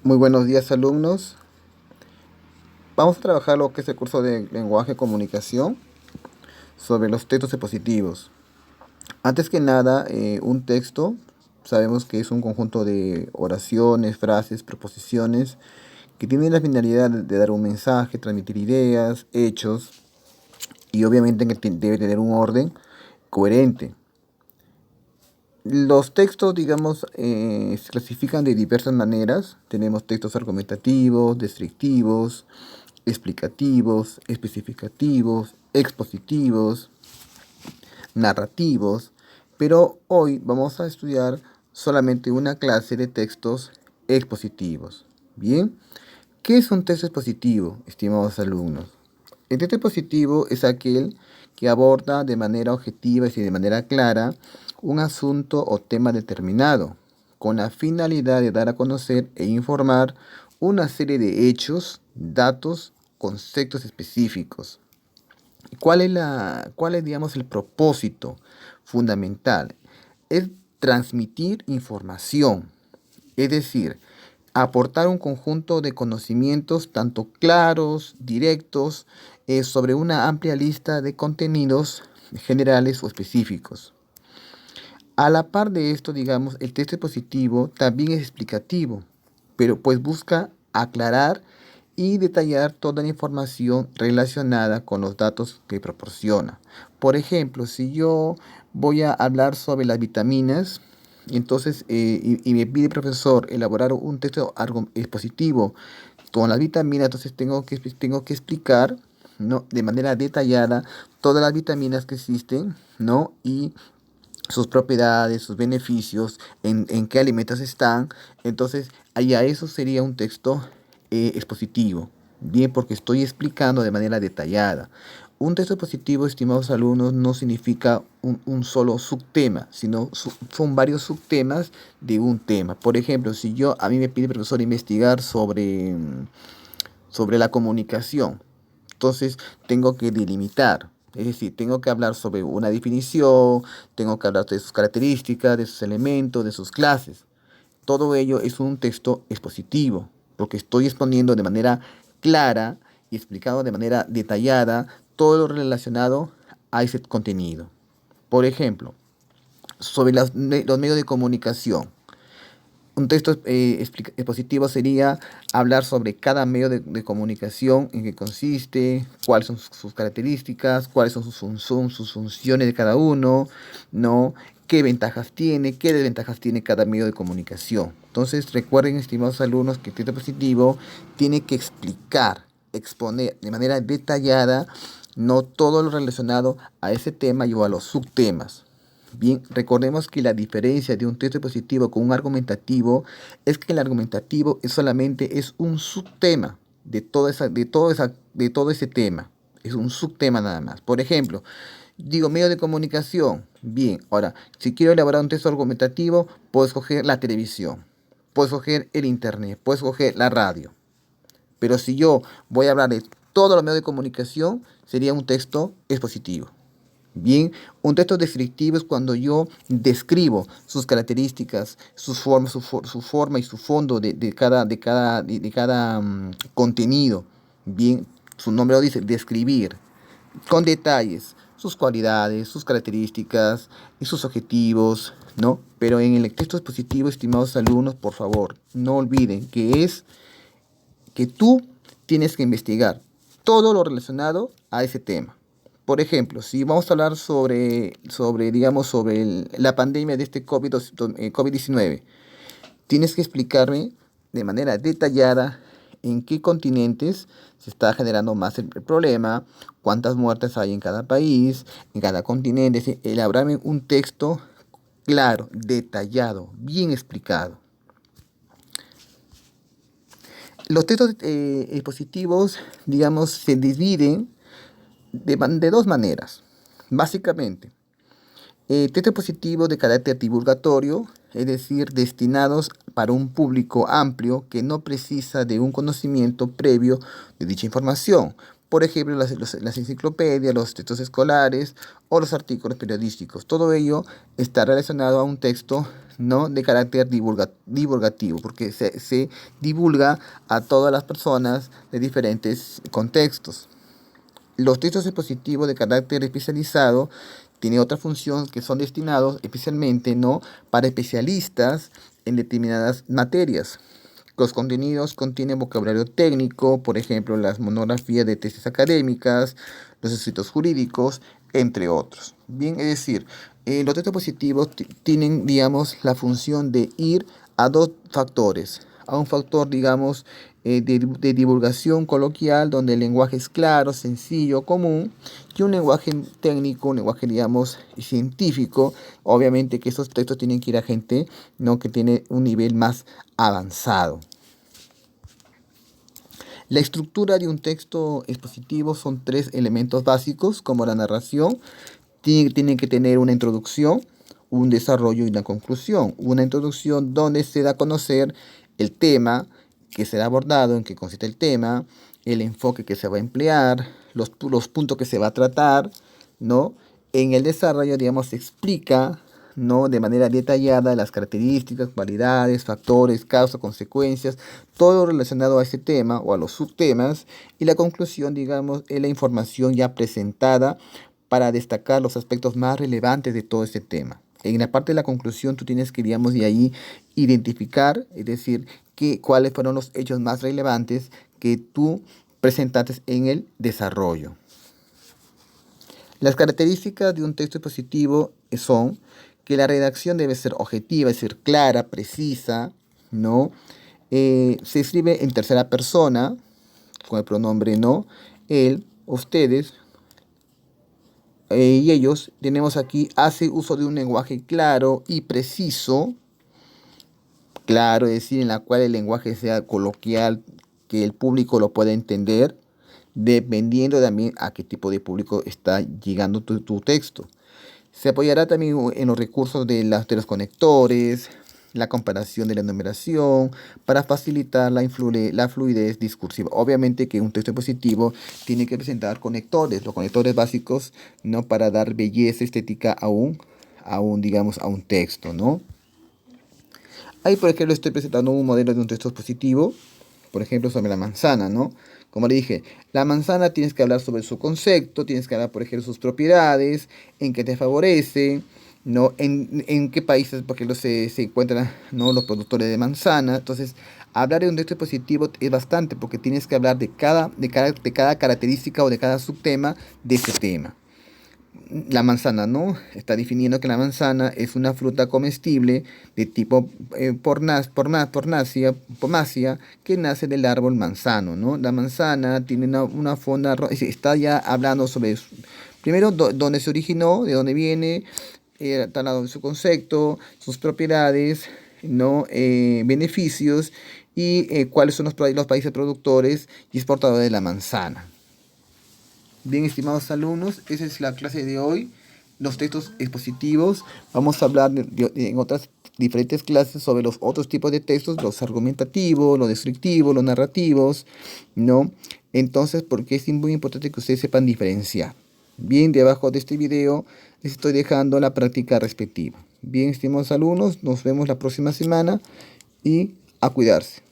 Muy buenos días, alumnos. Vamos a trabajar lo que es el curso de lenguaje y comunicación sobre los textos expositivos. Antes que nada, un texto, sabemos que es un conjunto de oraciones, frases, proposiciones, que tiene la finalidad de dar un mensaje, transmitir ideas, hechos, y obviamente que debe tener un orden coherente. Los textos, digamos, se clasifican de diversas maneras. Tenemos textos argumentativos, descriptivos, explicativos, especificativos, expositivos, narrativos, pero hoy vamos a estudiar solamente una clase de textos expositivos. Bien, ¿qué es un texto expositivo, estimados alumnos? El texto expositivo es aquel que aborda de manera objetiva y de manera clara un asunto o tema determinado, con la finalidad de dar a conocer e informar una serie de hechos, datos, conceptos específicos. ¿Cuál es, digamos, el propósito fundamental? Es transmitir información, es decir, aportar un conjunto de conocimientos tanto claros, directos, sobre una amplia lista de contenidos generales o específicos. A la par de esto, digamos, el texto expositivo también es explicativo, pero pues busca aclarar y detallar toda la información relacionada con los datos que proporciona. Por ejemplo, si yo voy a hablar sobre las vitaminas, entonces, y me pide el profesor elaborar un texto expositivo con las vitaminas, entonces tengo que explicar, ¿no?, de manera detallada todas las vitaminas que existen, ¿no? Y sus propiedades, sus beneficios, en qué alimentos están. Entonces, allá eso sería un texto expositivo. Bien, porque estoy explicando de manera detallada. Un texto expositivo, estimados alumnos, no significa un solo subtema, sino son varios subtemas de un tema. Por ejemplo, si a mí me pide el profesor investigar sobre la comunicación, entonces tengo que delimitar, es decir, tengo que hablar sobre una definición, tengo que hablar de sus características, de sus elementos, de sus clases. Todo ello es un texto expositivo, porque estoy exponiendo de manera clara y explicado de manera detallada todo lo relacionado a ese contenido. Por ejemplo, sobre los medios de comunicación. Un texto expositivo sería hablar sobre cada medio de comunicación, en qué consiste, cuáles son sus características, cuáles son sus funciones de cada uno, ¿no? Qué ventajas tiene, qué desventajas tiene cada medio de comunicación. Entonces, recuerden, estimados alumnos, que el texto expositivo tiene que explicar, exponer de manera detallada, no todo lo relacionado a ese tema y o a los subtemas. Bien, recordemos que la diferencia de un texto expositivo con un argumentativo es que el argumentativo solamente es un subtema de todo ese tema. Es un subtema nada más. Por ejemplo, digo medio de comunicación. Bien, ahora, si quiero elaborar un texto argumentativo, puedo escoger la televisión, puedo escoger el internet, puedo escoger la radio. Pero si yo voy a hablar de todos los medios de comunicación, sería un texto expositivo. Bien, un texto descriptivo es cuando yo describo sus características, su forma y su fondo de cada contenido. Bien, su nombre lo dice, describir con detalles sus cualidades, sus características y sus objetivos, ¿no? Pero en el texto expositivo, estimados alumnos, por favor, no olviden que tú tienes que investigar todo lo relacionado a ese tema. Por ejemplo, si vamos a hablar digamos, sobre la pandemia de este COVID-19, tienes que explicarme de manera detallada en qué continentes se está generando más el problema, cuántas muertes hay en cada país, en cada continente. Es decir, elaborarme un texto claro, detallado, bien explicado. Los textos expositivos, digamos, se dividen de dos maneras. Básicamente, textos expositivos de carácter divulgatorio, es decir, destinados para un público amplio que no precisa de un conocimiento previo de dicha información. Por ejemplo, las enciclopedias, los textos escolares o los artículos periodísticos. Todo ello está relacionado a un texto, ¿no?, de carácter divulgativo, porque se divulga a todas las personas de diferentes contextos. Los textos expositivos de carácter especializado tienen otra función, que son destinados especialmente, ¿no?, para especialistas en determinadas materias. Los contenidos contienen vocabulario técnico, por ejemplo, las monografías de tesis académicas, los escritos jurídicos, entre otros. Bien, es decir, los textos positivos tienen, digamos, la función de ir a dos factores. A un factor, digamos, de divulgación coloquial, donde el lenguaje es claro, sencillo, común, y un lenguaje técnico, un lenguaje, digamos, científico. Obviamente que esos textos tienen que ir a gente, ¿no?, que tiene un nivel más avanzado. La estructura de un texto expositivo son tres elementos básicos, como la narración. Tiene que tener una introducción, un desarrollo y una conclusión. Una introducción donde se da a conocer el tema que será abordado, en qué consiste el tema, el enfoque que se va a emplear, los puntos que se va a tratar, ¿no? En el desarrollo, digamos, se explica, ¿no?, de manera detallada las características, cualidades, factores, causas, consecuencias, todo relacionado a ese tema o a los subtemas. Y la conclusión, digamos, es la información ya presentada para destacar los aspectos más relevantes de todo ese tema. En la parte de la conclusión tú tienes que, digamos, de ahí identificar, es decir, cuáles fueron los hechos más relevantes que tú presentaste en el desarrollo. Las características de un texto expositivo son que la redacción debe ser objetiva, es decir, clara, precisa, ¿no? Se escribe en tercera persona, con el pronombre no, él, ustedes y ellos. Tenemos aquí, hace uso de un lenguaje claro y preciso, claro, es decir, en la cual el lenguaje sea coloquial, que el público lo pueda entender, dependiendo también a qué tipo de público está llegando tu texto. Se apoyará también en los recursos de los conectores, la comparación de la numeración, para facilitar la fluidez discursiva. Obviamente que un texto expositivo tiene que presentar conectores, los conectores básicos, ¿no?, para dar belleza estética digamos, a un texto, ¿no? Ahí, por ejemplo, estoy presentando un modelo de un texto expositivo, por ejemplo, sobre la manzana, ¿no? Como le dije, la manzana tienes que hablar sobre su concepto, tienes que hablar, por ejemplo, sus propiedades, en qué te favorece, ¿no? En qué países, por ejemplo, se encuentran, ¿no?, los productores de manzana. Entonces, hablar de un texto expositivo es bastante, porque tienes que hablar de cada característica o de cada subtema de ese tema. La manzana, ¿no?, está definiendo que la manzana es una fruta comestible de tipo pomácea, que nace del árbol manzano, ¿no? La manzana tiene una fauna, está ya hablando sobre, primero, dónde se originó, de dónde viene, está hablando de su concepto, sus propiedades, ¿no?, beneficios, y cuáles son los países productores y exportadores de la manzana. Bien, estimados alumnos, esa es la clase de hoy, los textos expositivos. Vamos a hablar en otras diferentes clases sobre los otros tipos de textos, los argumentativos, los descriptivos, los narrativos, ¿no? Entonces, porque es muy importante que ustedes sepan diferenciar. Bien, debajo de este video les estoy dejando la práctica respectiva. Bien, estimados alumnos, nos vemos la próxima semana y a cuidarse.